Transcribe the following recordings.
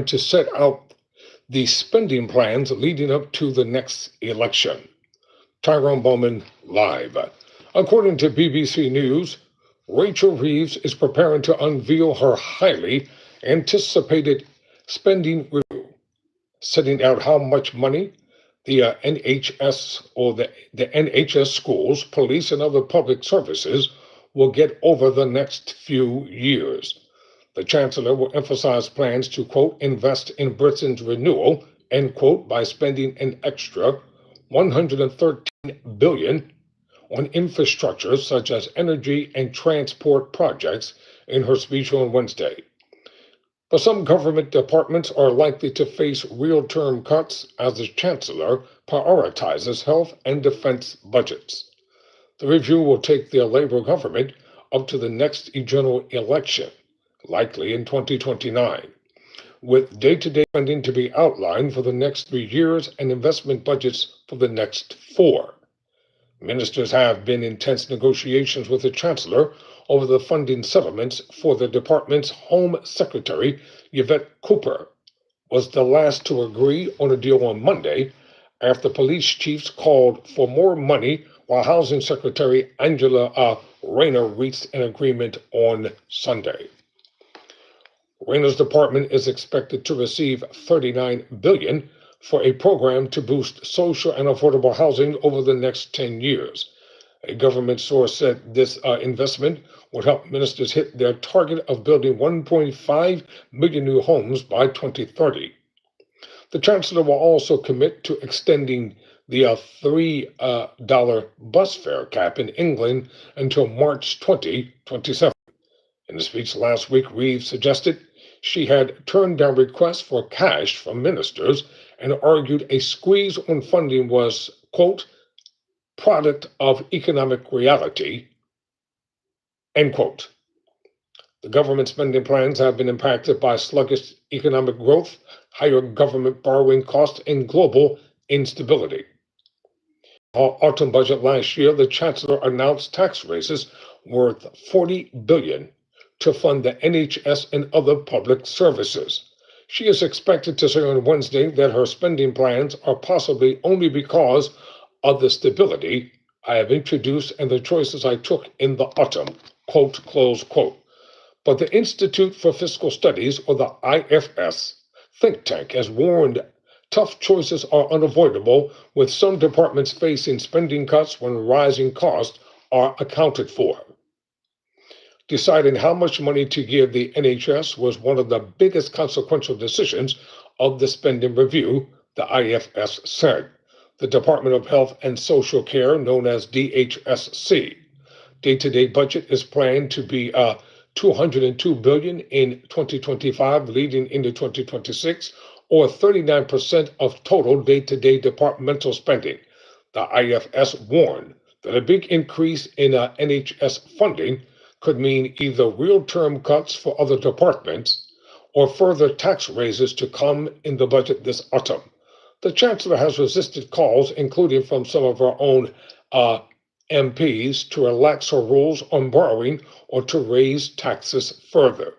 to set out the spending plans leading up to the next election. Tyrone Bowman live. According to BBC News, Rachel Reeves is preparing to unveil her highly anticipated spending review, setting out how much money the NHS or the NHS schools, police, and other public services will get over the next few years. The Chancellor will emphasize plans to, quote, invest in Britain's renewal, end quote, by spending an extra 113 billion on infrastructure such as energy and transport projects in her speech on Wednesday. But some government departments are likely to face real-term cuts as the Chancellor prioritizes health and defense budgets. The review will take the Labour government up to the next general election, likely in 2029, with day-to-day funding to be outlined for the next 3 years and investment budgets for the next 4. Ministers have been in tense negotiations with the Chancellor over the funding settlements for the department's Home Secretary, Yvette Cooper, was the last to agree on a deal on Monday after police chiefs called for more money while Housing Secretary Angela Rayner reached an agreement on Sunday. Rayner's department is expected to receive $39 billion for a program to boost social and affordable housing over the next 10 years. A government source said this investment would help ministers hit their target of building 1.5 million new homes by 2030. The Chancellor will also commit to extending the $3 bus fare cap in England until March 2027. In a speech last week, Reeves suggested she had turned down requests for cash from ministers and argued a squeeze on funding was, quote, product of economic reality, end quote. The government spending plans have been impacted by sluggish economic growth, higher government borrowing costs, and global instability. Our autumn budget last year, the Chancellor announced tax raises worth $40 billion to fund the NHS and other public services. She is expected to say on Wednesday that her spending plans are possibly only because of the stability I have introduced and the choices I took in the autumn, quote, close quote. But the Institute for Fiscal Studies, or the IFS, think tank has warned tough choices are unavoidable, with some departments facing spending cuts when rising costs are accounted for. Deciding how much money to give the NHS was one of the biggest consequential decisions of the spending review, the IFS said. The Department of Health and Social Care, known as DHSC. Day-to-day budget is planned to be $202 billion in 2025, leading into 2026, or 39% of total day-to-day departmental spending. The IFS warned that a big increase in NHS funding could mean either real-term cuts for other departments or further tax raises to come in the budget this autumn. The Chancellor has resisted calls, including from some of her own MPs, to relax her rules on borrowing or to raise taxes further.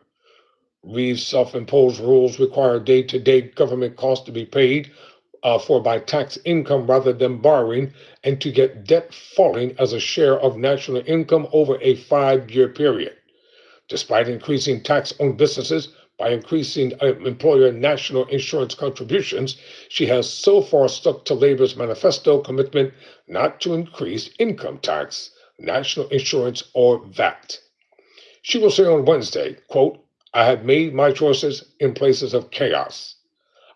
Reeves' self-imposed rules require day-to-day government costs to be paid for by tax income rather than borrowing, and to get debt falling as a share of national income over a 5-year period. Despite increasing tax on businesses by increasing employer national insurance contributions, she has so far stuck to Labour's manifesto commitment not to increase income tax, national insurance, or VAT. She will say on Wednesday, quote, I have made my choices in places of chaos.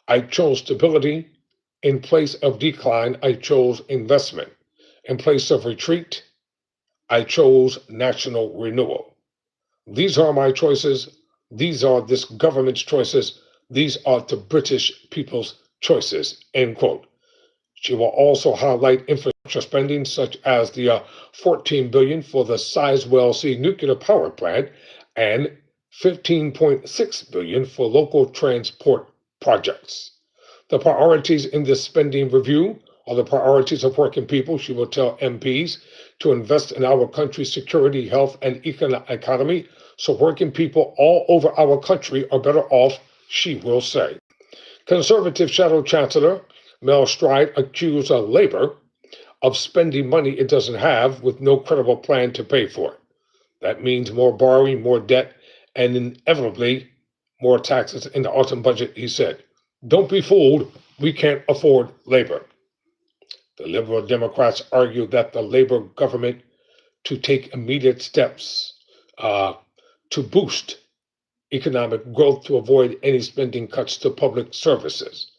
I chose stability. In place of decline, I chose investment. In place of retreat, I chose national renewal. These are my choices. These are this government's choices. These are the British people's choices, end quote. She will also highlight infrastructure spending, such as the $14 billion for the Sizewell C nuclear power plant and $15.6 billion for local transport projects. The priorities in this spending review are the priorities of working people, she will tell MPs, to invest in our country's security, health, and economy, so working people all over our country are better off she will say. Conservative Shadow Chancellor Mel Stride accused Labor of spending money it doesn't have with no credible plan to pay for it. That means more borrowing, more debt, and inevitably more taxes in the autumn budget, he said. Don't be fooled, we can't afford labor. The Liberal Democrats argue that the Labor government to take immediate steps to boost economic growth to avoid any spending cuts to public services.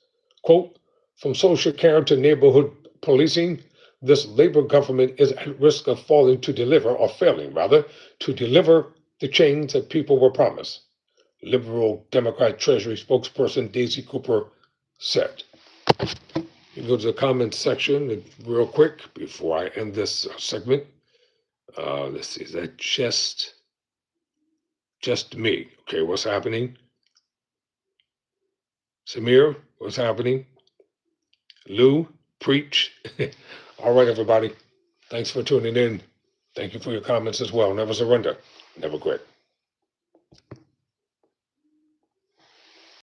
Quote, from social care to neighborhood policing, this Labor government is at risk of falling to deliver, or failing rather, to deliver the change that people were promised. Liberal Democrat Treasury spokesperson Daisy Cooper said. You go to the comments section real quick before I end this segment. Let's see, is that just me? Okay, what's happening? Samir, what's happening? Lou, preach. All right, everybody. Thanks for tuning in. Thank you for your comments as well. Never surrender. Never quit.